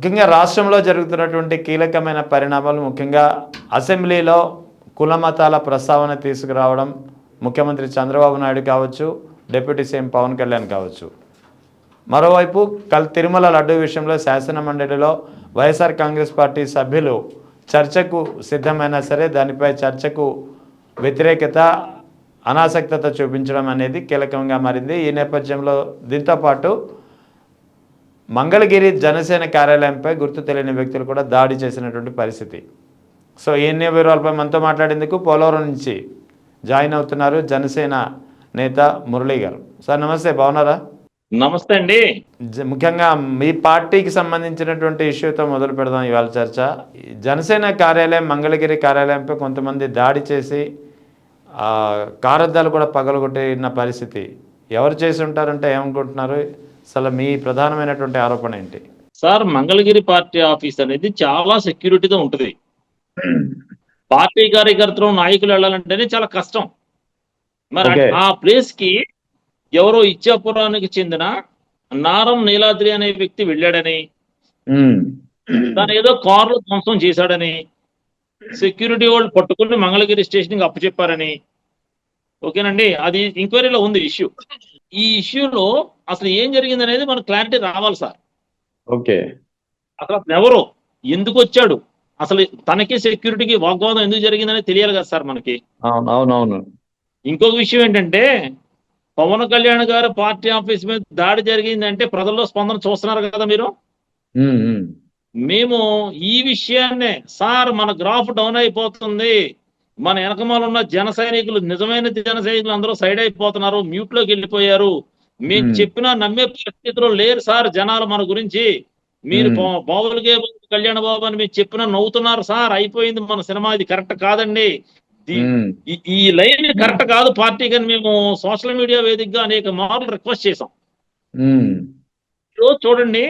ముఖ్యంగా రాష్ట్రంలో జరుగుతున్నటువంటి కీలకమైన పరిణామాలు, ముఖ్యంగా అసెంబ్లీలో కుల మతాల ప్రస్తావన తీసుకురావడం ముఖ్యమంత్రి చంద్రబాబు నాయుడు కావచ్చు, డిప్యూటీ సీఎం పవన్ కళ్యాణ్ కావచ్చు. మరోవైపు తిరుమల లడ్డు విషయంలో శాసన మండలిలో వైఎస్ఆర్ కాంగ్రెస్ పార్టీ సభ్యులు చర్చకు సిద్ధమైనా సరే దానిపై చర్చకు వ్యతిరేకత, అనాసక్తత చూపించడం అనేది కీలకంగా మారింది. ఈ నేపథ్యంలో దీంతో పాటు మంగళగిరి జనసేన కార్యాలయంపై గుర్తు తెలియని వ్యక్తులు కూడా దాడి చేసినటువంటి పరిస్థితి. సో ఈ వివరాలపై మనతో మాట్లాడేందుకు పోలవరం నుంచి జాయిన్ అవుతున్నారు జనసేన నేత మురళీ గారు. సార్ నమస్తే, బాగున్నారా? నమస్తే అండి. ముఖ్యంగా మీ పార్టీకి సంబంధించినటువంటి ఇష్యూతో మొదలు పెడదాం ఇవాళ చర్చ. జనసేన కార్యాలయం మంగళగిరి కార్యాలయంపై కొంతమంది దాడి చేసి కారద్దాలు కూడా పగలగొట్టిన పరిస్థితి. ఎవరు చేసి ఉంటారంటే ఏమనుకుంటున్నారు? అసలు మీ ప్రధానమైనటువంటి ఆరోపణ ఏంటి? సార్, మంగళగిరి పార్టీ ఆఫీస్ అనేది చాలా సెక్యూరిటీగా ఉంటుంది. పార్టీ కార్యకర్తలు, నాయకులు వెళ్ళాలంటేనే చాలా కష్టం. మరి ఆ ప్లేస్ కి ఎవరో ఇచ్చాపురానికి చెందిన నారం నీలాద్రి అనే వ్యక్తి వెళ్ళాడని, దాని ఏదో కార్లు ధ్వంసం చేశాడని సెక్యూరిటీ వాళ్ళు పట్టుకుని మంగళగిరి స్టేషన్కి అప్పచెప్పారని. ఓకేనండి, అది ఎంక్వైరీలో ఉంది ఇష్యూ. ఈ ఇష్యూలో అసలు ఏం జరిగింది అనేది మనకు క్లారిటీ రావాలి సార్. ఓకే, అసలు ఎవరు, ఎందుకు వచ్చాడు, అసలు తనకి సెక్యూరిటీకి వాగ్వాదం ఎందుకు జరిగిందనే తెలియాలి కదా సార్ మనకి. అవునవును. ఇంకొక విషయం ఏంటంటే, పవన్ కళ్యాణ్ గారు పార్టీ ఆఫీస్ మీద దాడి జరిగిందంటే ప్రజల్లో స్పందన చూస్తున్నారు కదా మీరు. మేము ఈ విషయాన్నే, సార్ మన గ్రాఫ్ డౌన్ అయిపోతుంది, మన వెనకమాల ఉన్న జన సైనికులు, నిజమైన జన సైనికులు అందరూ సైడ్ అయిపోతున్నారు, మ్యూట్ లోకి వెళ్ళిపోయారు, మేము చెప్పినా నమ్మే పరిస్థితిలో లేరు సార్ జనాలు మన గురించి. మీరు బాబులకే కళ్యాణ్ బాబు అని మీరు చెప్పినా నవ్వుతున్నారు సార్, అయిపోయింది మన సినిమా, ఇది కరెక్ట్ కాదండి, ఈ లైన్ కరెక్ట్ కాదు పార్టీ కానీ మేము సోషల్ మీడియా వేదికగా అనేక మార్లు రిక్వెస్ట్ చేసాం. ఈరోజు చూడండి,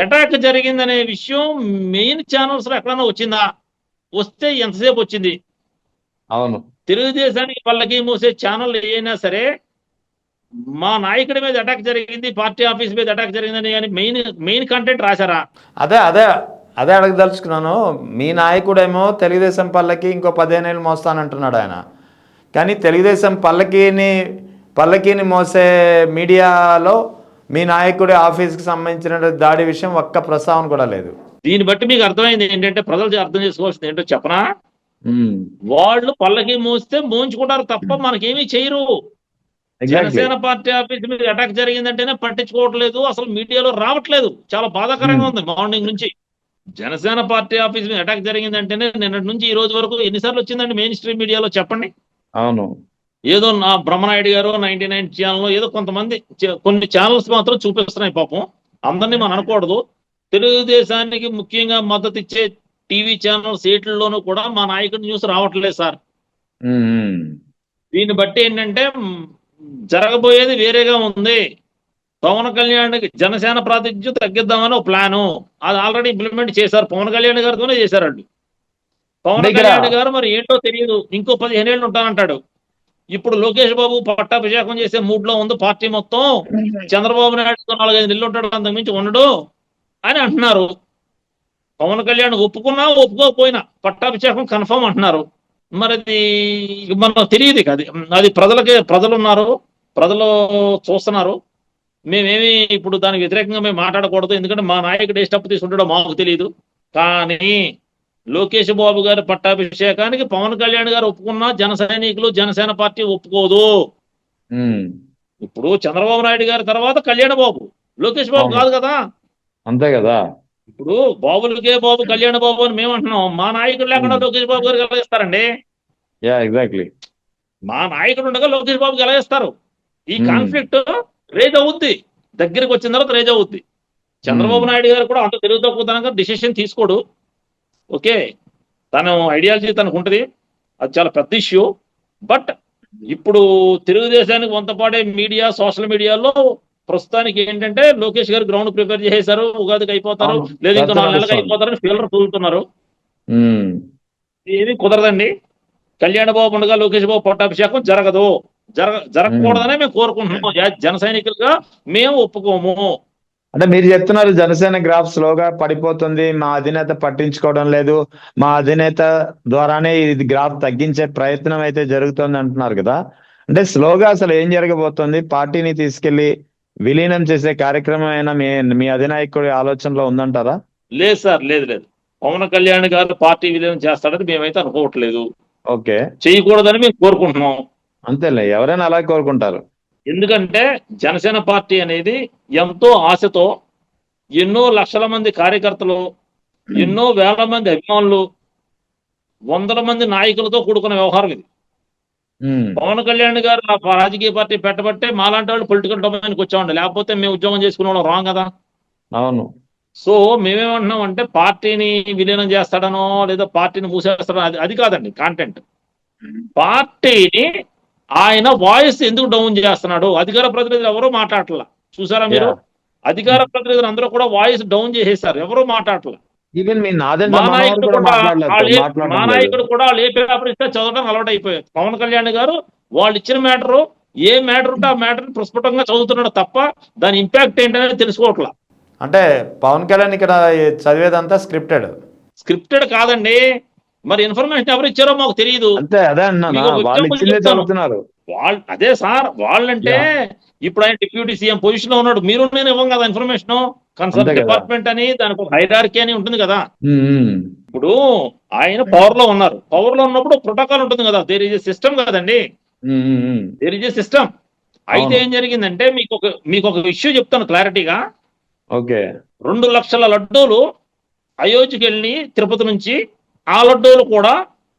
అటాక్ జరిగిందనే విషయం మెయిన్ ఛానల్స్ లో ఎక్కడన్నా వచ్చిందా? వస్తే ఎంతసేపు వచ్చింది? అవును, తెలుగుదేశానికి పల్లకి మూసే ఛానల్ అయినా సరే మా నాయకుడి మీద అటాక్ జరిగింది, పార్టీ ఆఫీస్ మీద అటాక్ జరిగిందని కానీ మెయిన్ కంటెంట్ రాశారా? అదే అదే అదే అడగదలుచుకున్నాను. మీ నాయకుడేమో తెలుగుదేశం పల్లకి ఇంకో 15 ఏళ్ళు మోస్తానంటున్నాడు ఆయన, కానీ తెలుగుదేశం పల్లకీని మోసే మీడియాలో మీ నాయకుడి ఆఫీస్కి సంబంధించిన దాడి విషయం ఒక్క ప్రస్తావన కూడా లేదు. దీన్ని బట్టి మీకు అర్థమైంది ఏంటంటే, ప్రజలు అర్థం చేసుకోవాల్సింది ఏంటో చెప్పనా, వాళ్ళు పల్లకి మోస్తే మోయించుకుంటారు తప్ప మనకేమీ చేయరు. జనసేన పార్టీ ఆఫీస్ మీద అటాక్ జరిగిందంటేనే పట్టించుకోవట్లేదు, అసలు మీడియాలో రావట్లేదు. చాలా బాధాకరంగా ఉంది. మార్నింగ్ నుంచి జనసేన పార్టీ ఆఫీస్ మీద అటాక్ జరిగిందంటేనే నిన్నటి నుంచి ఈ రోజు వరకు ఎన్నిసార్లు వచ్చిందండి మెయిన్ స్ట్రీమ్ మీడియాలో చెప్పండి. అవును, ఏదో నా బ్రహ్మనాయుడు గారు 99 ఛానల్, ఏదో కొంతమంది కొన్ని ఛానల్స్ మాత్రం చూపిస్తున్నాయి. పాపం అందరినీ మనం అనకూడదు. తెలుగుదేశానికి ముఖ్యంగా మద్దతు ఇచ్చే టీవీ ఛానల్స్ ఏట్లలోనూ కూడా మా నాయకుడి న్యూస్ రావట్లేదు సార్. దీన్ని బట్టి ఏంటంటే జరగబోయేది వేరేగా ఉంది. పవన్ కళ్యాణ్కి జనసేన ప్రాతినిధ్యం తగ్గిద్దామని ఒక ప్లాను, అది ఆల్రెడీ ఇంప్లిమెంట్ చేశారు. పవన్ కళ్యాణ్ గారితోనే చేశారండి. పవన్ కళ్యాణ్ గారు మరి ఏంటో తెలియదు, ఇంకో 15 ఏళ్ళు ఉంటానంటాడు. ఇప్పుడు లోకేష్ బాబు పట్టాభిషేకం చేసే మూడ్ లో ఉంది పార్టీ మొత్తం. చంద్రబాబు నాయుడుతో 4-5 నెలలు ఉంటాడు, అంతకుమించి ఉండడు అని అంటున్నారు. పవన్ కళ్యాణ్ ఒప్పుకున్నా ఒప్పుకోకపోయినా పట్టాభిషేకం కన్ఫర్మ్ అంటున్నారు. మరి అది మనకు తెలియదు. అది ప్రజలు ఉన్నారు, ప్రజలు చూస్తున్నారు. మేమేమి ఇప్పుడు దానికి వ్యతిరేకంగా మేము మాట్లాడకూడదు, ఎందుకంటే మా నాయకుడు ఏ స్టెప్ తీసుకుంటాడో మాకు తెలియదు. కానీ లోకేష్ బాబు గారి పట్టాభిషేకానికి పవన్ కళ్యాణ్ గారు ఒప్పుకున్నా జన సైనికులు, జనసేన పార్టీ ఒప్పుకోదు. ఇప్పుడు చంద్రబాబు నాయుడు గారి తర్వాత కళ్యాణ్ బాబు, లోకేష్ బాబు కాదు కదా. అంతే కదా. ఇప్పుడు బాబులకే బాబు కళ్యాణ్ బాబు అని మేము అంటున్నాం, మా నాయకుడు లేకుండా లోకేష్ బాబు గారికి ఎలా ఇస్తారండి? ఎగ్జాక్ట్లీ, మా నాయకుడు ఉండగా లోకేష్ బాబుకి ఎలా ఇస్తారు? ఈ కాన్ఫ్లిక్ట్ రేజ్ అవుద్ది, దగ్గరికి వచ్చిన తర్వాత రేజ్ అవుద్ది. చంద్రబాబు నాయుడు గారు కూడా అంత తెలుగు తక్కువ డిసిషన్ తీసుకోడు. ఓకే, తన ఐడియాలజీ తనకు ఉంటుంది, అది చాలా పెద్ద ఇష్యూ. బట్ ఇప్పుడు తెలుగుదేశానికి వంతపాడే మీడియా, సోషల్ మీడియాలో ప్రస్తుతానికి ఏంటంటే లోకేష్ గారు గ్రౌండ్ ప్రిపేర్ చేసేశారు, ఉగాదికి అయిపోతారు, లేదా ఇంకో 4 నెలలకు అయిపోతారని ఫీల్డర్ తూలుతున్నారు. ఏది కుదరదండి. కళ్యాణ్ బాబు ఉండగా లోకేష్ బాబు పట్టాభిషేకం జరగకూడదనే మేము కోరుకుంటున్నాము. జన సైనికులుగా మేము ఒప్పుకోము. అంటే మీరు చెప్తున్నారు జనసేన గ్రాఫ్ స్లోగా పడిపోతుంది, మా అధినేత పట్టించుకోవడం లేదు, మా అధినేత ద్వారానే ఇది గ్రాఫ్ తగ్గించే ప్రయత్నం అయితే జరుగుతుంది అంటున్నారు కదా. అంటే స్లోగా అసలు ఏం జరగబోతుంది? పార్టీని తీసుకెళ్లి విలీనం చేసే కార్యక్రమం అయినా మీ అధినాయకుడి ఆలోచనలో ఉందంటారా? లేదు సార్, లేదు. పవన్ కళ్యాణ్ గారు పార్టీ విలీనం చేస్తాడని మేమైతే అనుకోవట్లేదు. ఓకే, చేయకూడదని మేము కోరుకుంటున్నాం. అంతేలే, ఎవరైనా అలా కోరుకుంటారు. ఎందుకంటే జనసేన పార్టీ అనేది ఎంతో ఆశతో ఎన్నో లక్షల మంది కార్యకర్తలు, ఎన్నో వేల మంది అభిమానులు, వందల మంది నాయకులతో కూడుకున్న వ్యవహారం ఇది. ఉమ్, పవన్ కళ్యాణ్ గారు రాజకీయ పార్టీ పెట్టబట్టే మాలాంటి వాళ్ళు పొలిటికల్ డొమైన్కి వచ్చామండి, లేకపోతే మేము ఉద్యోగం చేసుకునే రాంగ్ కదా. అవును. సో మేమేమంటున్నాం అంటే పార్టీని విలీనం చేస్తాడనో లేదా పార్టీని మూసేస్తాడనో అది కాదండి కాంటెంట్. పార్టీని ఆయన వాయిస్ ఎందుకు డౌన్ చేస్తున్నాడు? అధికార ప్రతినిధులు ఎవరో మాట్లాడట్లా, చూసారా మీరు? అధికార ప్రతినిధులు అందరూ కూడా వాయిస్ డౌన్ చేసేసారు, ఎవరో మాట్లాడట్లా. ఈవెన్ మీ మా నాయకుడు కూడా మా నాయకుడు లేదు. కూడా వాళ్ళు ఏ పేపర్ ఇస్తే చదవడం అలవాటు అయిపోయారు. పవన్ కళ్యాణ్ గారు వాళ్ళు ఇచ్చిన మ్యాటరు, ఏ మ్యాటర్ ఉంటే ఆ మ్యాటర్ ప్రస్ఫుటంగా చదువుతున్నాడు తప్ప దాని ఇంపాక్ట్ ఏంటనేది తెలుసుకోవట్లా. అంటే పవన్ కళ్యాణ్ ఇక్కడ చదివేదంతా స్క్రిప్టెడ్ కాదండి, మరి ఇన్ఫర్మేషన్ ఎవరు ఇచ్చారో మాకు తెలియదు. అంతే, అదే అన్నా, మీకు ఒక వాళ్ళు విషయం ఇచ్చిందే చెప్తాను. చదువుతున్నారు. అదే సార్, వాళ్ళంటే ఇప్పుడు ఆయన డిప్యూటీ సీఎం పొజిషన్ లో ఉన్నాడు, మీరు నేను ఇవ్వం కదా ఇన్ఫర్మేషన్. కన్సర్న్ అంతే కదా. డిపార్ట్మెంట్ అని దానికి ఒక హైరార్కీ అని ఉంటుంది కదా. ఉమ్, ఇప్పుడు ఆయన పవర్ లో ఉన్నారు, పవర్ లో ఉన్నప్పుడు ప్రోటోకాల్ ఉంటుంది కదా, దేర్ ఇస్ ఎ సిస్టమ్ కదండి, um, um, um. There is a system. అయితే అవును. ఏం జరిగిందంటే మీకు ఒక ఇష్యూ చెప్తాను క్లారిటీగా. ఓకే. 2 లక్షల లడ్డూలు అయోధ్యకి వెళ్ళి తిరుపతి నుంచి, ఆ లడ్డూలు కూడా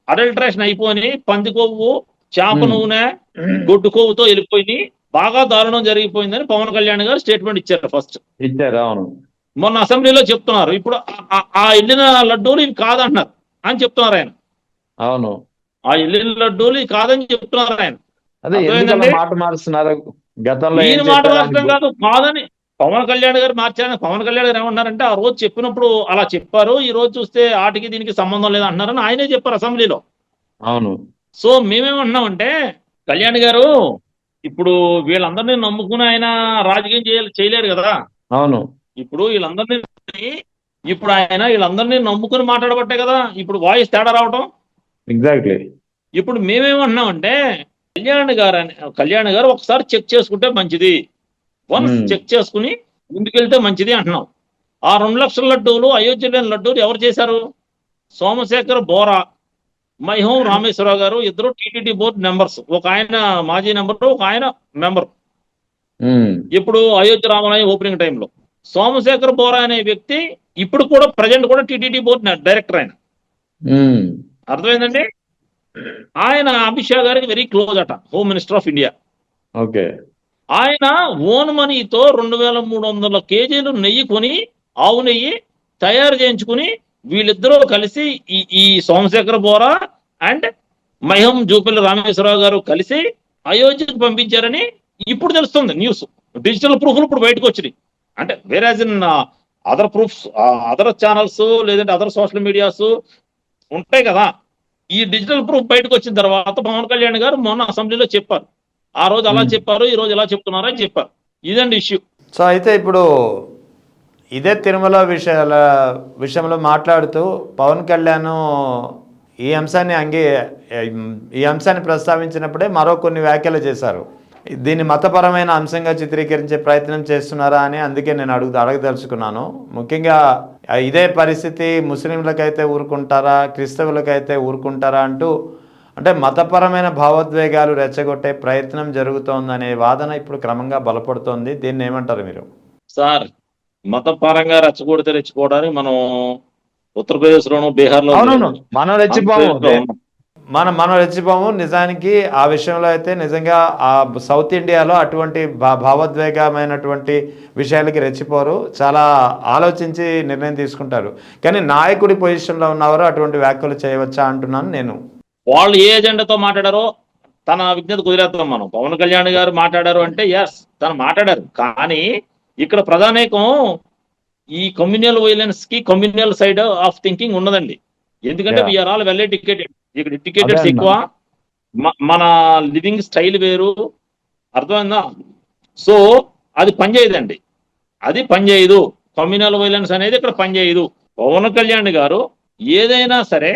అడల్ట్రేషన్ అయిపోయి పంది కొవ్వు, చేప నూనె, గొడ్డు కొవ్వుతో వెళ్ళిపోయి బాగా దారుణం జరిగిపోయిందని పవన్ కళ్యాణ్ గారు స్టేట్మెంట్ ఇచ్చారు ఫస్ట్. ఇచ్చారు, అవును. మొన్న అసెంబ్లీలో చెప్తున్నారు, ఇప్పుడు ఆ వెళ్ళిన లడ్డూలు ఇవి కాదంటున్నారు అని చెప్తున్నారు ఆయన. అవును, ఆ వెళ్ళిన లడ్డూలు ఇవి కాదని చెప్తున్నారు ఆయన. అదే ఎందుకలా మాట మారుస్తున్నారు? గతంలో ఏం ఈయన మాట చెప్పారు మార్చడం ఆయనకు? కాదు, కాదని పవన్ కళ్యాణ్ గారు మార్చారని. పవన్ కళ్యాణ్ గారు ఏమన్నారంటే ఆ రోజు చెప్పినప్పుడు అలా చెప్పారు, ఈ రోజు చూస్తే ఆటికి దీనికి సంబంధం లేదు అంటున్నారని ఆయనే చెప్పారు అసెంబ్లీలో. అవును. సో మేమేమంటున్నామంటే కళ్యాణ్ గారు ఇప్పుడు వీళ్ళందరినీ నమ్ముకుని ఆయన రాజకీయం చేయలేరు కదా. అవును. ఇప్పుడు వీళ్ళందరినీ నమ్ముకుని మాట్లాడబట్టే కదా ఇప్పుడు వాయిస్ తేడా రావటం. ఎగ్జాక్ట్లీ. ఇప్పుడు మేమేమంటున్నామంటే కళ్యాణ్ గారు ఒకసారి చెక్ చేసుకుంటే మంచిది, వన్స్ చెక్ చేసుకుని ముందుకెళ్తే మంచిది అంటున్నాం. ఆ 2 లక్షల లడ్డూలు అయోధ్య లడ్డూలు ఎవరు చేశారు? సోమశేఖర్ బోరా, మైహోం రామేశ్వరరావు గారు, ఇద్దరు టీటీడీ బోర్డు మెంబర్స్. ఒక ఆయన మాజీ మెంబర్, ఒక ఆయన మెంబర్. ఇప్పుడు అయోధ్య రామాలయం ఓపెనింగ్ టైంలో సోమశేఖర్ బోరా అనే వ్యక్తి ఇప్పుడు కూడా ప్రజెంట్ కూడా టీటీడీ బోర్డు డైరెక్టర్ ఆయన. అర్థమైందండి? ఆయన అమిత్ షా గారికి వెరీ క్లోజ్ అట, home minister of India. Okay. ఆయన ఓన్ మనీతో 2300 కేజీలు నెయ్యి కొని, ఆవు నెయ్యి తయారు చేయించుకుని వీళ్ళిద్దరూ కలిసి ఈ సోమశేఖర్ బోరా అండ్ మహం జూపల్లి రామేశ్వరరావు గారు కలిసి అయోధ్యకు పంపించారని ఇప్పుడు తెలుస్తుంది న్యూస్. డిజిటల్ ప్రూఫ్లు ఇప్పుడు బయటకు వచ్చినాయి. అంటే వేరేజ్ in other proofs, other channels లేదంటే అదర్ సోషల్ మీడియాస్ ఉంటాయి కదా. ఈ డిజిటల్ ప్రూఫ్ బయటకు వచ్చిన తర్వాత పవన్ కళ్యాణ్ గారు మొన్న అసెంబ్లీలో చెప్పారు, ఆ రోజు అలా చెప్పారు, ఈ రోజు ఎలా చెప్తున్నారు అని చెప్పారు. ఇదండి ఇష్యూ. సో అయితే ఇప్పుడు ఇదే తిరుమల విషయంలో మాట్లాడుతూ పవన్ కళ్యాణ్ ఈ అంశాన్ని ప్రస్తావించినప్పుడే మరో కొన్ని వ్యాఖ్యలు చేశారు. దీన్ని మతపరమైన అంశంగా చిత్రీకరించే ప్రయత్నం చేస్తున్నారా అని అందుకే నేను అడగదలుచుకున్నాను. ముఖ్యంగా ఇదే పరిస్థితి ముస్లింలకైతే ఊరుకుంటారా, క్రైస్తవులకైతే ఊరుకుంటారా అంటూ, అంటే మతపరమైన భావోద్వేగాలు రెచ్చగొట్టే ప్రయత్నం జరుగుతోందనే వాదన ఇప్పుడు క్రమంగా బలపడుతోంది. దీన్ని ఏమంటారు మీరు? సార్, మతపరంగా రెచ్చగొడితే మనం ఉత్తరప్రదేశ్లోను, బీహార్లో మనం రెచ్చిపోము. నిజానికి ఆ విషయంలో అయితే నిజంగా ఆ సౌత్ ఇండియాలో అటువంటి భావోద్వేగమైనటువంటి విషయాలకి రెచ్చిపోరు, చాలా ఆలోచించి నిర్ణయం తీసుకుంటారు. కానీ నాయకుడి పొజిషన్లో ఉన్నవారు అటువంటి వ్యాఖ్యలు చేయవచ్చా అంటున్నాను నేను. వాళ్ళు ఏ ఎజెండాతో మాట్లాడారో తన విజ్ఞత కుదిరేస్తాం మనం. పవన్ కళ్యాణ్ గారు మాట్లాడారు అంటే ఎస్, తను మాట్లాడారు. కానీ ఇక్కడ ప్రధానికం ఈ కమ్యూనల్ వైలెన్స్ కి కమ్యూనల్ సైడ్ ఆఫ్ థింకింగ్ ఉన్నదండి. ఎందుకంటే వీఆర్ ఆల్ వెల్ ఎడ్యుకేటెడ్, ఇక్కడ ఎడ్యుకేటెడ్స్ ఎక్కువ, మన లివింగ్ స్టైల్ వేరు, అర్థమైందా? సో అది పనిచేయదండి. అది పనిచేయదు. కమ్యూనల్ వైలెన్స్ అనేది ఇక్కడ పనిచేయదు. పవన్ కళ్యాణ్ గారు ఏదైనా సరే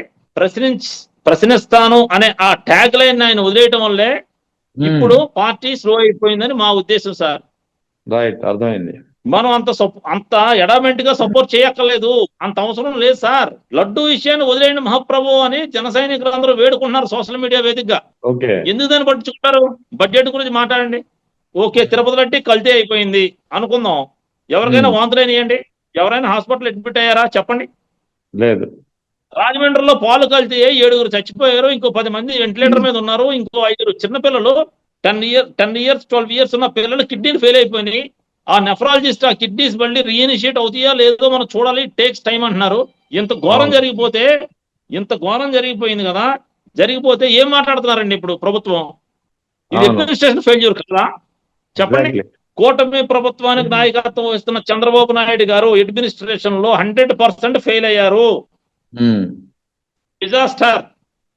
ప్రశ్నిస్తాను అనే ఆ ట్యాగ్ లైన్ ఆయన వదిలేయటం వల్లే ఇప్పుడు పార్టీ స్లో అయిపోయిందని మా ఉద్దేశం సార్. రైట్, అర్థమైంది. మనం అంత ఎడామెంట్ గా సపోర్ట్ చేయక్కర్లేదు, అంత అవసరం లేదు సార్. లడ్డు విషయాన్ని వదిలేయండి మహాప్రభు అని జన సైనికులందరూ వేడుకుంటున్నారు సోషల్ మీడియా వేదికగా. ఓకే, ఎందుకు దాన్ని పట్టించుకుంటారు? బడ్జెట్ గురించి మాట్లాడండి. ఓకే, తిరుపతి లడ్డు కల్తీ అయిపోయింది అనుకుందాం. ఎవరికైనా వాంతులేనియండి? ఎవరైనా హాస్పిటల్ అడ్మిట్ అయ్యారా చెప్పండి? లేదు. రాజమండ్రిలో పాలు కల్తీ 7 చచ్చిపోయారు, ఇంకో 10 మంది వెంటిలేటర్ మీద ఉన్నారు, ఇంకో 5 చిన్నపిల్లలు 10 ఇయర్స్ 12 ఇయర్స్ ఉన్న పిల్లలు కిడ్నీలు ఫెయిల్ అయిపోయినాయి. ఆ నెఫ్రాలజిస్ట్ ఆ కిడ్నీస్ మళ్ళీ రీఇనిషియేట్ అవుతాయా లేదో మనం చూడాలి, టేక్స్ టైం అంటున్నారు. ఇంత ఘోరం జరిగిపోయింది కదా. జరిగిపోతే ఏం మాట్లాడుతున్నారండి ఇప్పుడు ప్రభుత్వం? ఇది అడ్మినిస్ట్రేషన్ ఫెయిల్యూర్ కదా చెప్పండి. కూటమి ప్రభుత్వానికి నాయకత్వం వహిస్తున్న చంద్రబాబు నాయుడు గారు అడ్మినిస్ట్రేషన్ లో 100% ఫెయిల్ అయ్యారు. డిజాస్టర్.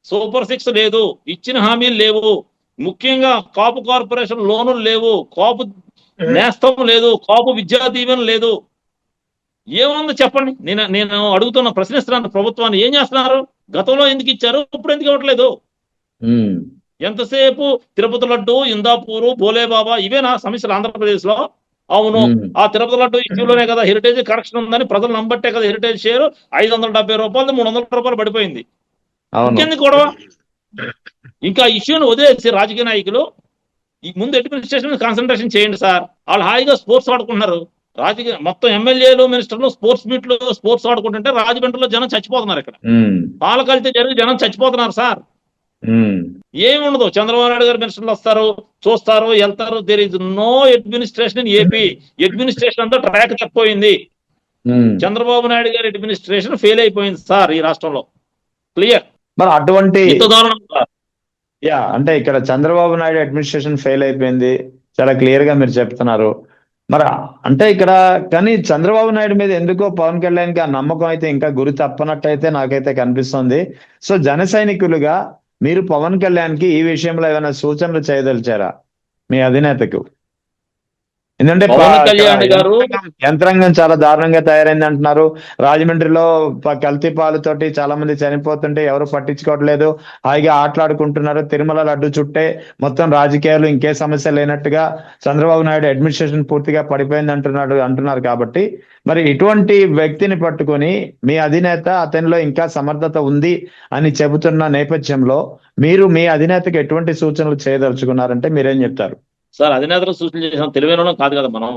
సూపర్ 6 లేదు, ఇచ్చిన హామీలు లేవు, ముఖ్యంగా కాపు కార్పొరేషన్ లోనులు లేవు, కాపు నేస్తం లేదు, కాపు విద్యా దీవెన లేదు. ఏముంది చెప్పండి? నేను అడుగుతున్న ప్రశ్నిస్తున్నాను ప్రభుత్వాన్ని, ఏం చేస్తున్నారు? గతంలో ఎందుకు ఇచ్చారు, ఇప్పుడు ఎందుకు ఇవ్వట్లేదు? ఎంతసేపు తిరుపతి లడ్డు, ఇందాపూరు, బోలేబాబా ఇవేనా సమస్యలు ఆంధ్రప్రదేశ్ లో? అవును, ఆ తిరుపతి లడ్డు ఇష్యూలోనే కదా హెరిటేజ్ కరెక్షన్ ఉందని ప్రజలు నమ్మట్టే కదా హెరిటేజ్ షేర్ 570 రూపాయలు 300 రూపాయలు పడిపోయింది. ఇంకెందుకు గొడవ? ఇంకా ఇష్యూని వదిలేసి రాజకీయ నాయకులు ముందు అడ్మినిస్ట్రేషన్ కాన్సన్ట్రేషన్ చేయండి సార్. వాళ్ళు హాయిగా స్పోర్ట్స్ ఆడుకుంటున్నారు. రాజకీయ మొత్తం ఎమ్మెల్యేలు మినిస్టర్లు స్పోర్ట్స్ మీట్లు స్పోర్ట్స్ ఆడుకుంటుంటే రాజమండ్రిలో జనం చచ్చిపోతున్నారు. ఇక్కడ పాలకల్తీ జరిగి జనం చచ్చిపోతున్నారు సార్. ఏముండదు, చంద్రబాబు నాయుడు గారు మినిస్టర్లు వస్తారు, చూస్తారు, వెళ్తారు. There is no administration in AP. Administration అంతా ట్రాక్ తప్పిపోయింది. చంద్రబాబు నాయుడు గారి అడ్మినిస్ట్రేషన్ ఫెయిల్ అయిపోయింది సార్ ఈ రాష్ట్రంలో. క్లియర్. మరి అటువంటి దారుణం సార్. అంటే ఇక్కడ చంద్రబాబు నాయుడు అడ్మినిస్ట్రేషన్ ఫెయిల్ అయిపోయింది చాలా క్లియర్ గా మీరు చెప్తున్నారు. మరి అంటే ఇక్కడ కానీ చంద్రబాబు నాయుడు మీద ఎందుకో పవన్ కళ్యాణ్కి ఆ నమ్మకం అయితే ఇంకా గురి తప్పనట్టయితే నాకైతే కనిపిస్తుంది. సో జన సైనికులుగా మీరు పవన్ కళ్యాణ్కి ఈ విషయంలో ఏమైనా సూచనలు చేయదలిచారా మీ అధినేతకు? ఎందుకంటే పవన్ కళ్యాణ్ గారు యంత్రాంగం చాలా దారుణంగా తయారైంది అంటున్నారు. రాజమండ్రిలో కల్తీ పాలతోటి చాలా మంది చనిపోతుంటే ఎవరు పట్టించుకోవట్లేదు, హాయిగా ఆటలాడుకుంటున్నారు. తిరుమల లడ్డు చుట్టే మొత్తం రాజకీయాలు, ఇంకే సమస్య లేనట్టుగా చంద్రబాబు నాయుడు అడ్మినిస్ట్రేషన్ పూర్తిగా పడిపోయింది అంటున్నారు. కాబట్టి మరి ఇటువంటి వ్యక్తిని పట్టుకొని మీ అధినేత అతనిలో ఇంకా సమర్థత ఉంది అని చెబుతున్న నేపథ్యంలో మీరు మీ అధినేతకు ఎటువంటి సూచనలు చేయదలుచుకున్నారంటే మీరేం చెప్తారు? సార్, అధినేతలు సూచన చేసాం, తెలివైన కాదు కదా మనం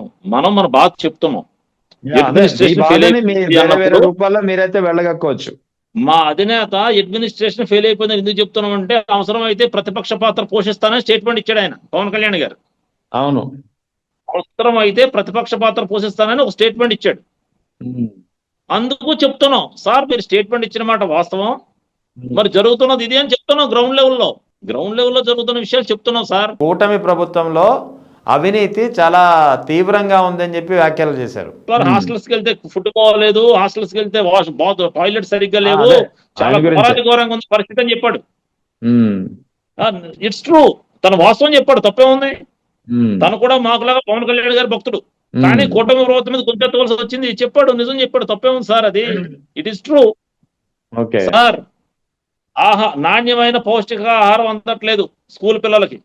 మన బాధ చెప్తున్నాం. రూపాల్లో మీరైతే వెళ్ళగక్కోవచ్చు. మా అధినేత అడ్మినిస్ట్రేషన్ ఫెయిల్ అయిపోయిందని ఎందుకు చెప్తున్నాం అంటే, అవసరం అయితే ప్రతిపక్ష పాత్ర పోషిస్తానని స్టేట్మెంట్ ఇచ్చాడు ఆయన, పవన్ కళ్యాణ్ గారు. అవును, అవసరం అయితే ప్రతిపక్ష పాత్ర పోషిస్తానని ఒక స్టేట్మెంట్ ఇచ్చాడు. అందుకు చెప్తున్నాం సార్, మీరు స్టేట్మెంట్ ఇచ్చిన మాట వాస్తవం, మరి జరుగుతున్నది ఇది అని చెప్తున్నాం. గ్రౌండ్ లెవెల్లో జరుగుతున్న విషయాలు చెప్తున్నాం సార్. కూటమి ప్రభుత్వంలో అవినీతి చాలా తీవ్రంగా ఉందని చెప్పి వ్యాఖ్యలు చేశారు. హాస్టల్స్ కి వెళ్తే ఫుడ్ బాగోలేదు, హాస్టల్స్ కి వెళ్తే టాయిలెట్ సరిగ్గా లేవు, చాలా ఘోరంగా ఉంది పరిస్థితి అని చెప్పాడు. ఇట్స్ ట్రూ, తన వాస్తవం చెప్పాడు, తప్పే ఉంది. తను కూడా మాకులాగా పవన్ కళ్యాణ్ గారి భక్తుడు, కానీ కూటమి ప్రభుత్వం మీద గుంతెత్తవలసి వచ్చింది, చెప్పాడు, నిజం చెప్పాడు, తప్పే ఉంది సార్. అది ఇట్ ఈస్ ట్రూ సార్. నాణ్యమైన పౌష్టికాహారం అందట్లేదు స్కూల్ పిల్లలకి.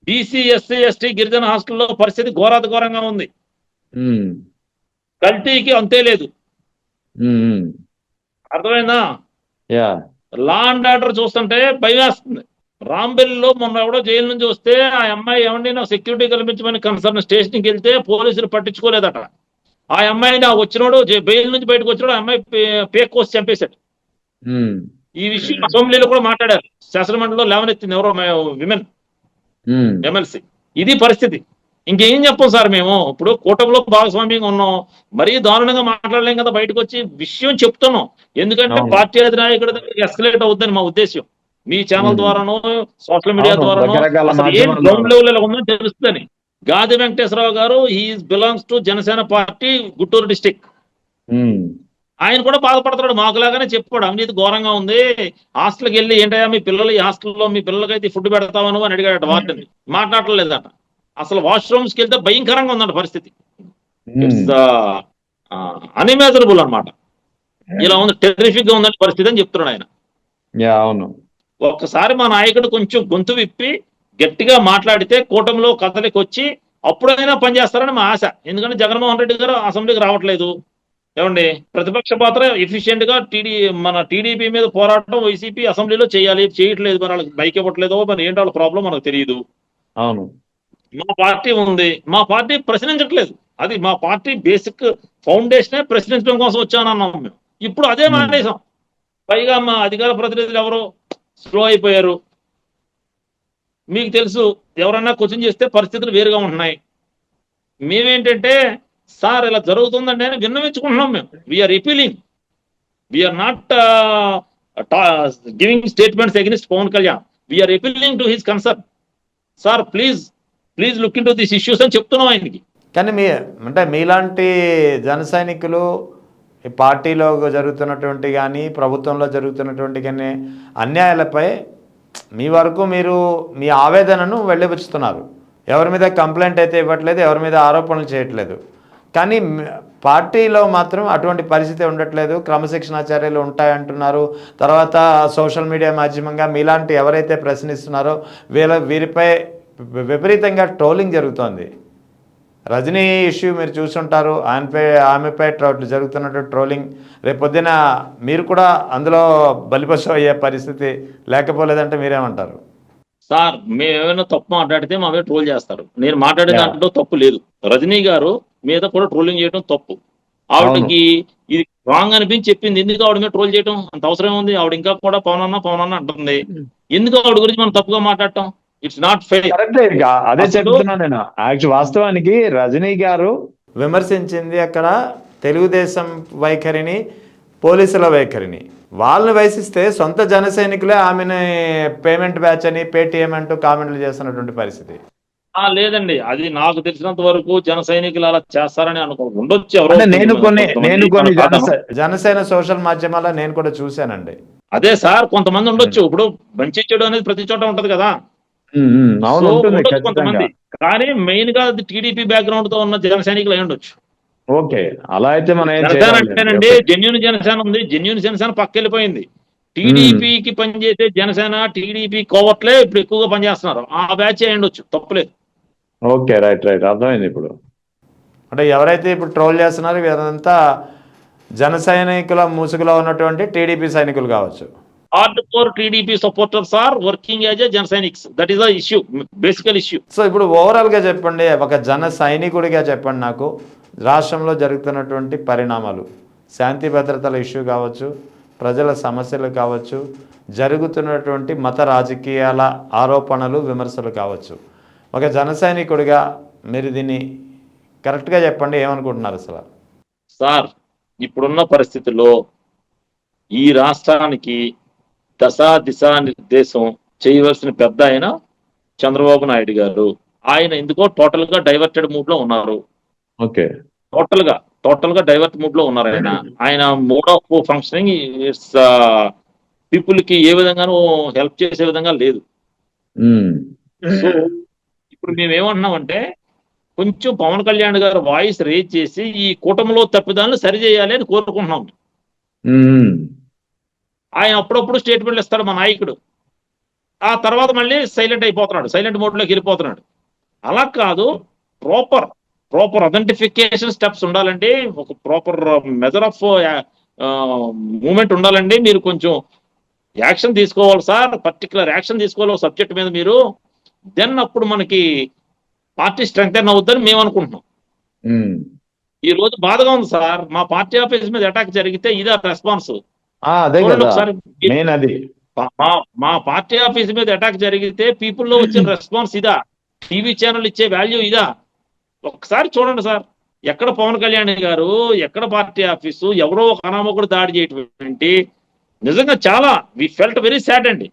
బీసీ, ఎస్సీ, ఎస్టీ, గిరిజన హాస్టల్లో పరిస్థితి ఘోరంగా ఉంది. కల్తీకి అంతే లేదు. అర్థమైందా? లా అండ్ ఆర్డర్ చూస్తుంటే భయం వేస్తుంది. రాంబెల్లిలో మొన్న ఎవడో జైలు నుంచి వస్తే ఆ అమ్మాయి ఏమండి సెక్యూరిటీ కల్పించమని కన్సర్న్ స్టేషన్కి వెళ్తే పోలీసులు పట్టించుకోలేదట. ఆ అమ్మాయిని వచ్చినోడు బెయిల్ నుంచి బయటకు వచ్చినాడు, ఆ అమ్మాయి పేక్ కోసి చంపేశాడు. ఈ విషయం అసెంబ్లీలో కూడా మాట్లాడారు, శాసనమండలిలో లేవనెత్తింది ఎవరో విమెన్ ఎమ్మెల్సీ. ఇది పరిస్థితి. ఇంకేం చెప్పం సార్ మేము. ఇప్పుడు కూటమిలో భాగస్వామ్యంగా ఉన్నాం, మరీ దారుణంగా మాట్లాడలేం కదా, బయటకు వచ్చి విషయం చెప్తున్నాం. ఎందుకంటే పార్టీ అధినాయకుడి దగ్గర ఎస్కలేట్ అవుతుందని మా ఉద్దేశం. మీ ఛానల్ ద్వారానో సోషల్ మీడియా ద్వారానో గ్రౌండ్ లెవెల్ ఎలా ఉందని తెలుస్తుందని. గాది వెంకటేశ్వరరావు గారు belongs to Janasena party, Guntur district. ఆయన కూడా బాధపడతాడు, మాకులాగానే చెప్పాడు, అవినీతి ఘోరంగా ఉంది. హాస్టల్కి వెళ్ళి ఏంటయ్యా మీ పిల్లలు ఈ హాస్టల్లో మీ పిల్లలకైతే ఫుడ్ పెడతామను అని అడిగాడట వార్డెన్. మాట్లాడలేదట. అసలు వాష్రూమ్స్కి వెళ్తే భయంకరంగా ఉందండి పరిస్థితి. ఉమ్, ఇట్స్ అన్ఇమాజినబుల్ అన్నమాట. ఇలా ఉంది, టెర్రిఫిక్ గా ఉందని పరిస్థితి అని చెప్తున్నాడు ఆయన. యా, అవును. ఒక్కసారి మా నాయకుడు కొంచెం గొంతు విప్పి గట్టిగా మాట్లాడితే కూటమిలో కదలికి వచ్చి అప్పుడైనా పనిచేస్తారని మా ఆశ. ఎందుకంటే జగన్మోహన్ రెడ్డి గారు అసెంబ్లీకి రావట్లేదు. ఏమండి, ప్రతిపక్ష పాత్ర ఎఫిషియెంట్ గా మన టీడీపీ మీద పోరాటం వైసీపీ అసెంబ్లీలో చేయాలి, చేయట్లేదు. మరి వాళ్ళకి బైక్ ఇవ్వట్లేదో మరి ఏంటో వాళ్ళ ప్రాబ్లం మనకు తెలియదు. అవును. మా పార్టీ ఉంది, మా పార్టీ ప్రశ్నించట్లేదు. అది మా పార్టీ బేసిక్ ఫౌండేషనే ప్రశ్నించడం కోసం వచ్చానన్నాం మేము. ఇప్పుడు అదే మానేసాం. పైగా మా అధికార ప్రతినిధులు ఎవరో స్లో అయిపోయారు. మీకు తెలుసు, ఎవరన్నా క్వశ్చన్ చేస్తే పరిస్థితులు వేరుగా ఉంటున్నాయి. మేమేంటంటే సార్ ఇలా జరుగుతుందండి అని విన్నవించుకుంటున్నాం మేము. We're appealing, we're not giving statements against Pawan Kalyan. We're appealing to his concern. Sir please look into this issues అని చెప్తున్నాం ఆయనకి. కానీ అంటే మీలాంటి జన సైనికులు ఈ పార్టీలో జరుగుతున్నటువంటి కానీ ప్రభుత్వంలో జరుగుతున్నటువంటి కానీ అన్యాయాలపై మీ వరకు మీరు మీ ఆవేదనను వెళ్ళబుచ్చుతున్నారు. ఎవరి మీద కంప్లైంట్ అయితే ఇవ్వట్లేదు, ఎవరి మీద ఆరోపణలు చేయట్లేదు. కానీ పార్టీలో మాత్రం అటువంటి పరిస్థితి ఉండట్లేదు, క్రమశిక్షణా చర్యలు ఉంటాయంటున్నారు. తర్వాత సోషల్ మీడియా మాధ్యమంగా మీలాంటి ఎవరైతే ప్రశ్నిస్తున్నారో వీరిపై విపరీతంగా ట్రోలింగ్ జరుగుతోంది. రజనీ ఇష్యూ మీరు చూసుంటారు, ఆమెపై జరుగుతున్నటువంటి ట్రోలింగ్. రేపొద్దున మీరు కూడా అందులో బలిపశు అయ్యే పరిస్థితి లేకపోలేదంటే మీరేమంటారు? సార్ మేమేమైనా తప్పు మాట్లాడితే మా మీద ట్రోల్ చేస్తారు. నేను మాట్లాడే దాంట్లో తప్పు లేదు. రజనీ గారు మీద కూడా ట్రోలింగ్ చేయడం తప్పు. ఆవిడకి ఇది రాంగ్ అనిపించి చెప్పింది. ఎందుకు ఆవిడ మీద ట్రోల్ చేయడం అంత అవసరం ఉంది? ఆవిడ ఇంకా కూడా పవన్ అన్న అంటుంది. ఎందుకు ఆవిడ గురించి మనం తప్పుగా మాట్లాడటం? It's not fair. అదే చెప్తున్నా నేను. వాస్తవానికి రజనీ గారు విమర్శించింది అక్కడ తెలుగుదేశం వైఖరిని, పోలీసుల వైఖరిని. వాళ్ళని వైసిస్తే సొంత జన సైనికులే ఆమెని పేమెంట్ బ్యాచ్ అని, పేటిఎం అంటూ కామెంట్లు చేస్తున్నటువంటి పరిస్థితి. లేదండి, అది నాకు తెలిసినంత వరకు జన సైనికులు అలా చేస్తారని ఉండొచ్చు. ఎవరో నేను కొన్ని జనసేన సోషల్ మాధ్యమాల్లో నేను కూడా చూశానండి. అదే సార్, కొంతమంది ఉండొచ్చు. ఇప్పుడు మంచి చెడు అనేది ప్రతి చోట ఉంటది కదా, కొంతమంది. కానీ మెయిన్ గా టీడీపీ బ్యాక్గ్రౌండ్ తో ఉన్న జన సైనికులు అయి ఉండొచ్చు. ఓకే, అలా అయితే జనసేన అంటేనండి జెన్యూన్ జనసేన ఉంది, జెన్యూన్ జనసేన పక్కెళ్ళిపోయింది. టీడీపీకి పనిచేసే జనసేన, టీడీపీ కోవట్లే ఇప్పుడు ఎక్కువగా పనిచేస్తున్నారు. ఆ బ్యాచ్ అయి ఉండొచ్చు, తప్పులేదు. ఓకే, రైట్ అర్థమైంది. ఇప్పుడు అంటే ఎవరైతే ఇప్పుడు ట్రోల్ చేస్తున్నారో వీరంతా జన సైనికుల ముసుగులో ఉన్నటువంటి టీడీపీ సైనికులు కావచ్చు. Hard core TDP supporters are working as a జన సైనిక్స్. That is the issue, basical issue. So ఇప్పుడు ఓవరాల్గా చెప్పండి, ఒక జన సైనికుడిగా చెప్పండి నాకు, రాష్ట్రంలో జరుగుతున్నటువంటి పరిణామాలు, శాంతి భద్రతల ఇష్యూ కావచ్చు, ప్రజల సమస్యలు కావచ్చు, జరుగుతున్నటువంటి మత రాజకీయాల ఆరోపణలు, విమర్శలు కావచ్చు, ఒక జన సైనికుడిగా మీరు దీన్ని కరెక్ట్గా చెప్పండి, ఏమనుకుంటున్నారు అసలు? సార్, ఇప్పుడున్న పరిస్థితుల్లో ఈ రాష్ట్రానికి దిశా నిర్దేశం చేయవలసిన పెద్ద ఆయన చంద్రబాబు నాయుడు గారు. ఆయన ఎందుకో టోటల్ గా డైవర్టెడ్ మూడ్ లో ఉన్నారు. ఓకే, టోటల్ గా డైవర్ట్ మూడ్ లో ఉన్నారు. ఆయన మోడ్ ఆఫ్ ఫంక్షనింగ్ పీపుల్ కి ఏ విధంగానూ హెల్ప్ చేసే విధంగా లేదు. సో ఇప్పుడు మేమేమంటున్నామంటే, కొంచెం పవన్ కళ్యాణ్ గారు వాయిస్ రేజ్ చేసి ఈ కూటమిలో తప్పిదాలను సరిచేయాలి అని కోరుకుంటున్నాం. ఆయన అప్పుడప్పుడు స్టేట్మెంట్లు ఇస్తాడు మా నాయకుడు, ఆ తర్వాత మళ్ళీ సైలెంట్ అయిపోతున్నాడు, సైలెంట్ మోడ్లోకి వెళ్ళిపోతున్నాడు. అలా కాదు, ప్రాపర్ ఐడెంటిఫికేషన్ స్టెప్స్ ఉండాలండి, ఒక ప్రాపర్ మెజర్ ఆఫ్ మూమెంట్ ఉండాలండి. మీరు కొంచెం యాక్షన్ తీసుకోవాలి సార్, పర్టికులర్ యాక్షన్ తీసుకోవాలి సబ్జెక్ట్ మీద మీరు. దెన్ అప్పుడు మనకి పార్టీ స్ట్రెంగ్తెన్ అవుద్దని మేము అనుకుంటున్నాం. ఈ రోజు బాధగా ఉంది సార్, మా పార్టీ ఆఫీస్ మీద అటాక్ జరిగితే ఇదే రెస్పాన్స్. మా పార్టీ ఆఫీస్ మీద అటాక్ జరిగితే పీపుల్ లో వచ్చిన రెస్పాన్స్ ఇదా? టీవీ ఛానల్ ఇచ్చే వాల్యూ ఇదా? ఒకసారి చూడండి సార్, ఎక్కడ పవన్ కళ్యాణ్ గారు, ఎక్కడ పార్టీ ఆఫీసు, ఎవరో ఒక అనామకుడు దాడి చేయటువంటి, నిజంగా చాలా వి ఫెల్ట్ వెరీ సాడ్ అండి.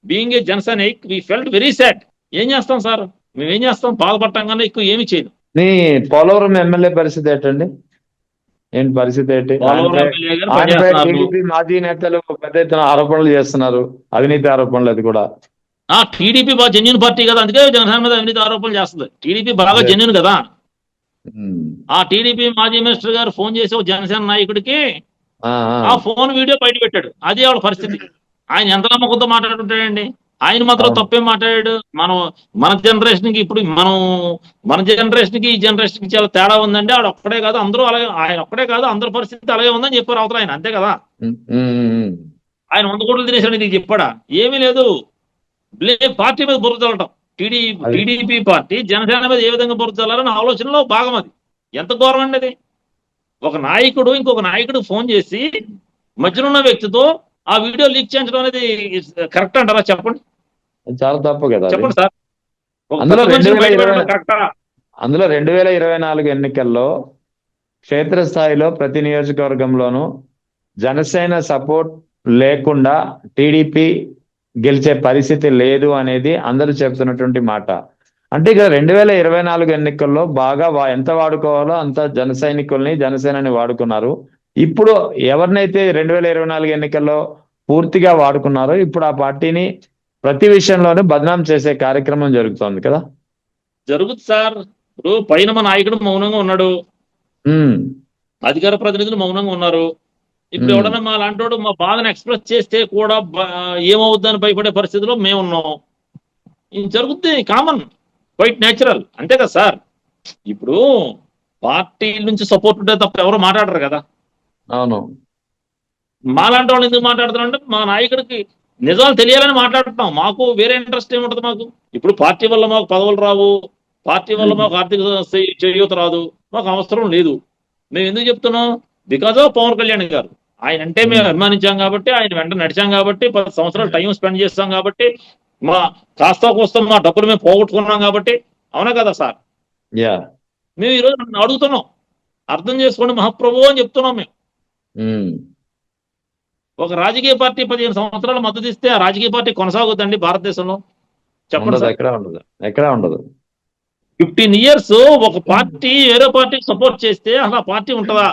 బీయింగ్ ఏ జనసైనిక్ వి ఫెల్ట్ వెరీ సాడ్. ఏం చేస్తాం సార్, మేమేం చేస్తాం, బాధపడటం కన్నా ఎక్కువ ఏమి చేయదు. పోలవరం ఎమ్మెల్యే పరిస్థితి ఏంటండి? ఏంటి పరిస్థితి ఏంటి? టీడీపీ మాజీ నేతలు పెద్ద ఎత్తున ఆరోపణలు చేస్తున్నారు, అవినీతి ఆరోపణలు. అది కూడా టీడీపీ బాగా జెన్యున్ పార్టీ కదా, అందుకే జనసేన మీద అవినీతి ఆరోపణలు చేస్తుంది. టీడీపీ బాగా జెన్యున్ కదా. ఆ టీడీపీ మాజీ మినిస్టర్ గారు ఫోన్ చేసి ఒక జనసేన నాయకుడికి ఆ ఫోన్ వీడియో బయట పెట్టాడు. అదే వాళ్ళ పరిస్థితి. ఆయన ఎంత నమ్మకంతో మాట్లాడుతుంటాడండి. ఆయన మాత్రం తప్పేం మాట్లాడాడు. మన జనరేషన్ కి ఇప్పుడు మన జనరేషన్ కి ఈ జనరేషన్ కి చాలా తేడా ఉందండి. ఆడు ఒక్కడే కాదు అందరూ అలాగే, ఆయన ఒక్కడే కాదు అందరి పరిస్థితి అలాగే ఉందని చెప్పారు అవతల ఆయన. అంతే కదా. ఆయన 100 కోట్లు తినేసాడు, నీకు చెప్పాడా? ఏమీ లేదు. పార్టీ మీద బురద చల్లటం. టీడీపీ పార్టీ జనసేన మీద ఏ విధంగా బురద చల్లాలని ఆలోచనలో భాగం అది. ఎంత ఘోరం అండి అది. ఒక నాయకుడు ఇంకొక నాయకుడు ఫోన్ చేసి మధ్యలో ఉన్న వ్యక్తితో ఆ వీడియో లీక్ చేయించడం అనేది కరెక్ట్ అంటారా? చెప్పండి. చాలా తప్పు కదా. చెప్పండి సార్. అందులో 2024 ఎన్నికల్లో క్షేత్రస్థాయిలో ప్రతి నియోజకవర్గంలోనూ జనసేన సపోర్ట్ లేకుండా టీడీపీ గెలిచే పరిస్థితి లేదు అనేది అందరూ చెప్తున్నటువంటి మాట. అంటే ఇక్కడ 2024 ఎన్నికల్లో బాగా ఎంత వాడుకోవాలో అంత జన సైనికుల్ని జనసేనని వాడుకున్నారు. ఇప్పుడు ఎవరినైతే 2024 ఎన్నికల్లో పూర్తిగా వాడుకున్నారో ఇప్పుడు ఆ పార్టీని ప్రతి విషయంలోనూ బదనాం చేసే కార్యక్రమం జరుగుతోంది కదా. జరుగుతుంది సార్. ఇప్పుడు పైన మా నాయకుడు మౌనంగా ఉన్నాడు, అధికార ప్రతినిధులు మౌనంగా ఉన్నారు. ఇప్పుడు ఎవడన్నా మా లాంటి మా బాధను ఎక్స్ప్రెస్ చేస్తే కూడా ఏమవుద్దని భయపడే పరిస్థితిలో మేమున్నాం. ఇది జరుగుతుంది, కామన్, క్వైట్ న్యాచురల్. అంతే కదా సార్. ఇప్పుడు పార్టీ నుంచి సపోర్ట్ ఉంటే తప్ప ఎవరు మాట్లాడరు కదా. అవును. మాలాంటి వాళ్ళు ఎందుకు మాట్లాడుతున్నారంటే మా నాయకుడికి నిజాలు తెలియాలని మాట్లాడుతున్నాం. మాకు వేరే ఇంట్రెస్ట్ ఏముంటుంది మాకు. ఇప్పుడు పార్టీ వల్ల మాకు పదవులు రావు, పార్టీ వల్ల మాకు ఆర్థిక చేయూత రాదు, మాకు అవసరం లేదు. మేము ఎందుకు చెప్తున్నాం? బికాజ్ ఆఫ్ పవన్ కళ్యాణ్ గారు. ఆయన అంటే మేము అభిమానించాం కాబట్టి, ఆయన వెంట నడిచాం కాబట్టి, 10 సంవత్సరాలు టైం స్పెండ్ చేస్తాం కాబట్టి, మా కాస్త కోస్తా మా డబ్బులు మేము పోగొట్టుకున్నాం కాబట్టి. అవునా కదా సార్? మేము ఈరోజు అడుగుతున్నాం, అర్థం చేసుకోండి మహాప్రభు అని చెప్తున్నాం మేము. ఒక రాజకీయ పార్టీ 15 సంవత్సరాలు మద్దతు ఇస్తే ఆ రాజకీయ పార్టీ కొనసాగుద్దండి భారతదేశంలో? చెప్పండి. ఎక్కడ ఉండదు. 15 years ఒక పార్టీ వేరే పార్టీకి సపోర్ట్ చేస్తే అసలు ఆ పార్టీ ఉంటుందా?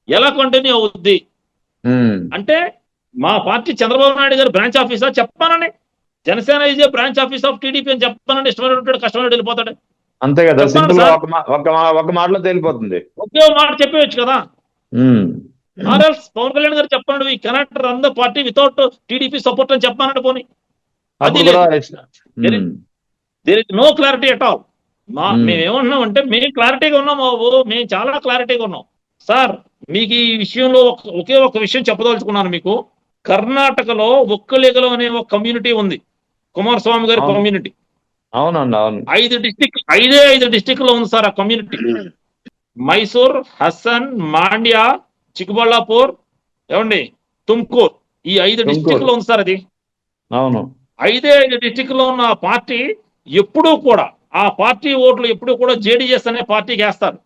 ఎలా కంటిన్యూ అవుద్ది? అంటే మా పార్టీ చంద్రబాబు నాయుడు గారు బ్రాంచ్ ఆఫీసా చెప్పానండి. Janasena is a branch office of TDP అని చెప్పానండి. ఇష్టమైన ఉంటాడు, కష్టమైన వెళ్ళిపోతాడు. అంతే కదా. ఒక మాటలో తేలిపోతుంది. ఒకే మాట చెప్పేయచ్చు కదా. ఆర్ఎల్స్ పవన్ కళ్యాణ్ గారు చెప్పండి, we cannot run the party without TDP support అని చెప్పానండి. పోనీ అది there is no clarity at all. మేమేమన్నాం అంటే మేము క్లారిటీగా ఉన్నాం బాబు, మేము చాలా క్లారిటీగా ఉన్నాం సార్. మీకు ఈ విషయంలో ఒకే ఒక విషయం చెప్పదలుచుకున్నాను మీకు. కర్ణాటకలో ఒక్కలేగలు అనే ఒక కమ్యూనిటీ ఉంది, కుమారస్వామి గారి కమ్యూనిటీ. అవునండి, అవును. 5 డిస్టిక్ లో ఉంది సార్ ఆ కమ్యూనిటీ. మైసూర్, హసన్, మాండ్యా, చిక్కబళ్ళాపూర్, ఏమండి, తుమ్కూర్, ఈ 5 డిస్టిక్ లో ఉంది సార్ అది. అవును. 5 డిస్టిక్ లో ఉన్న పార్టీ ఎప్పుడూ కూడా ఆ పార్టీ ఓట్లు ఎప్పుడూ కూడా జేడీఎస్ అనే పార్టీకి వేస్తారు.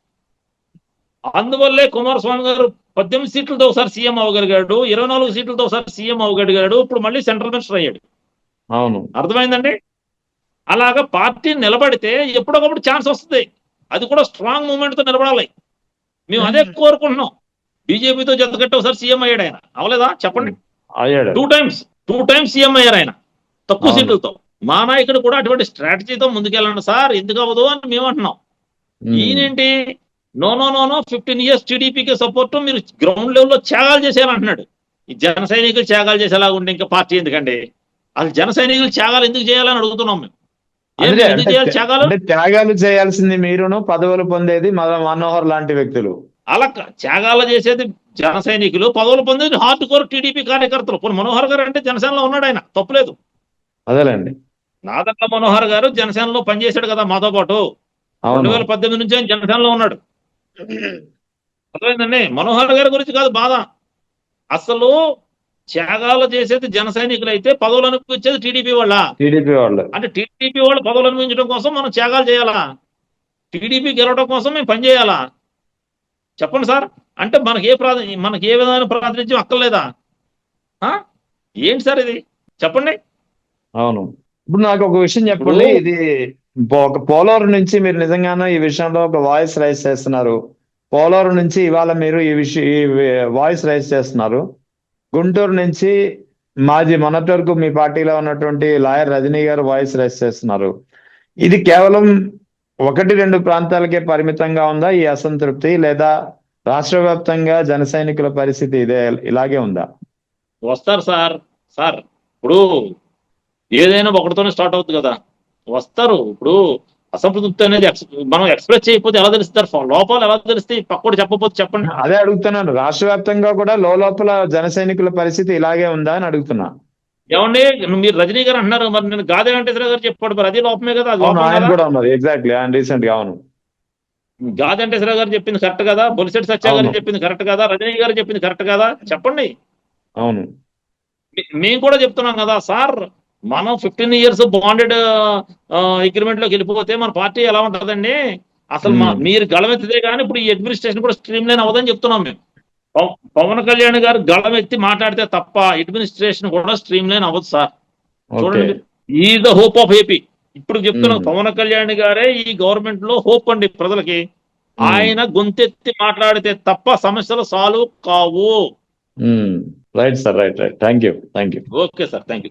అందువల్లే కుమారస్వామి గారు 18 సీట్లతో ఒకసారి సీఎం అవ్వగలిగాడు, 24 సీట్లతో ఒకసారి సీఎం అవ్వగలిగాడు, ఇప్పుడు మళ్ళీ సెంట్రల్ మినిస్టర్ అయ్యాడు. అవును, అర్థమైందండి. అలాగా పార్టీ నిలబడితే ఎప్పుడొకప్పుడు ఛాన్స్ వస్తుంది. అది కూడా స్ట్రాంగ్ మూవ్మెంట్ తో నిలబడాలి. మేము అదే కోరుకుంటున్నాం. బీజేపీతో జతకట్టి ఒకసారి సీఎం అయ్యాడు ఆయన, అవలేదా? చెప్పండి. 2 టైమ్స్ సీఎం అయ్యారు ఆయన తక్కువ సీట్లతో. మా నాయకుడు కూడా అటువంటి స్ట్రాటజీతో ముందుకెళ్ళండి సార్, ఎందుకు అవ్వదు అని మేము అంటున్నాం. ఈయనేంటి నో 15 years టీడీపీకి సపోర్ట్, మీరు గ్రౌండ్ లెవెల్లో త్యాగాలు చేసేయాలంటున్నాడు. ఈ జన సైనికులు త్యాగాలు చేసేలాగా ఉంటే ఇంకా పార్టీ ఎందుకండి? అసలు జన సైనికులు త్యాగాలు ఎందుకు చేయాలని అడుగుతున్నాం మేము. ఎందుకు చేయాలి త్యాగాలు? త్యాగాలు చేయాల్సింది మీరును, పదవులు పొందేది మనోహర్ లాంటి వ్యక్తులు. అలా త్యాగాలు చేసేది జన సైనికులు, పదవులు పొందేది హార్డ్ కోర్ టీడీపీ కార్యకర్తలు. మనోహర్ గారు అంటే జనసేనలో ఉన్నాడు, ఆయన తప్పులేదు. అదేలేండి. నాదెండ్ల మనోహర్ గారు జనసేనలో పనిచేశాడు కదా మాతో పాటు. 2018 నుంచి ఆయన జనసేనలో ఉన్నాడు. అర్థమైందండి. మనోహర్ గారి గురించి కాదు బాధ. అసలు త్యాగాలు చేసేది జన సైనికులు అయితే పదవులు అనిపించేది టీడీపీ వాళ్ళ. అంటే టీడీపీ వాళ్ళు పదవులు అనిపించడం కోసం మనం త్యాగాలు చేయాలా? టీడీపీ గెలవడం కోసం మేము పనిచేయాలా? చెప్పండి సార్. అంటే మనకి ఏ విధమైన ప్రాతినిధ్యం అక్కర్లేదా? ఏంటి సార్ ఇది? చెప్పండి. అవును. ఇప్పుడు నాకు ఒక విషయం చెప్పండి. ఇది ఒక పోలవరం నుంచి మీరు నిజంగానే ఈ విషయంలో ఒక వాయిస్ రైజ్ చేస్తున్నారు. పోలవరం నుంచి ఇవాళ మీరు ఈ వాయిస్ రైజ్ చేస్తున్నారు. గుంటూరు నుంచి మొన్నటి వరకు మీ పార్టీలో ఉన్నటువంటి లాయర్ రజనీ గారు వాయిస్ రైస్ చేస్తున్నారు. ఇది కేవలం 1-2 ప్రాంతాలకే పరిమితంగా ఉందా ఈ అసంతృప్తి, లేదా రాష్ట్ర వ్యాప్తంగా జన సైనికుల పరిస్థితి ఇలాగే ఉందా? వస్తారు సార్. ఇప్పుడు ఏదైనా ఒకటితోనే స్టార్ట్ అవుతుంది కదా, వస్తారు. ఇప్పుడు అసంతృప్తి అనేది మనం ఎక్స్ప్రెస్ చేయకపోతే ఎలా తెలుస్తారు? లోపాలు ఎలా తెలుస్తాయి? పక్కోడు చెప్పకపోతే చెప్పండి. అదే అడుగుతున్నాను, రాష్ట్ర వ్యాప్తంగా కూడా లోపల జన సైనికుల పరిస్థితి ఇలాగే ఉందా అని అడుగుతున్నా. ఏమండి మీరు రజనీ గారు అంటున్నారు, మరి నేను గాదే వెంకటేశ్వర గారు చెప్పాడు, మరి అది లోపమే కదా? అది లోపం ఆయన కదా? కూడా ఉన్నారు. ఎగ్జాక్ట్లీ, ఆయన రీసెంట్ గా. అవును, గాదే వెంకటేశ్వర గారు చెప్పింది కరెక్ట్ కదా? బొలిశెట్టి సత్య గారు చెప్పింది కరెక్ట్ కదా? రజనీ గారు చెప్పింది కరెక్ట్ కదా? చెప్పండి. అవును. మేము కూడా చెప్తున్నాం కదా సార్, మనం 15 years బాండెడ్ అగ్రిమెంట్ లోకి వెళ్ళిపోతే మన పార్టీ ఎలా ఉంటుందండి? అసలు మీరు గళమెత్తితే కానీ ఇప్పుడు ఈ అడ్మినిస్ట్రేషన్ కూడా స్ట్రీమ్ లైన్ అవ్వదని చెప్తున్నాం మేము. పవన్ కళ్యాణ్ గారు గళమెత్తి మాట్లాడితే తప్ప అడ్మినిస్ట్రేషన్ కూడా స్ట్రీమ్ లైన్ అవ్వదు సార్. చూడండి, ఈ ద హోప్ ఆఫ్ ఏపీ. ఇప్పుడు చెప్తున్నాం, పవన్ కళ్యాణ్ గారే ఈ గవర్నమెంట్ లో హోప్ అండి ప్రజలకి. ఆయన గొంతెత్తి మాట్లాడితే తప్ప సమస్యలు సాల్వ్ కావు. Right sir, right. Thank you. Okay sir, thank you.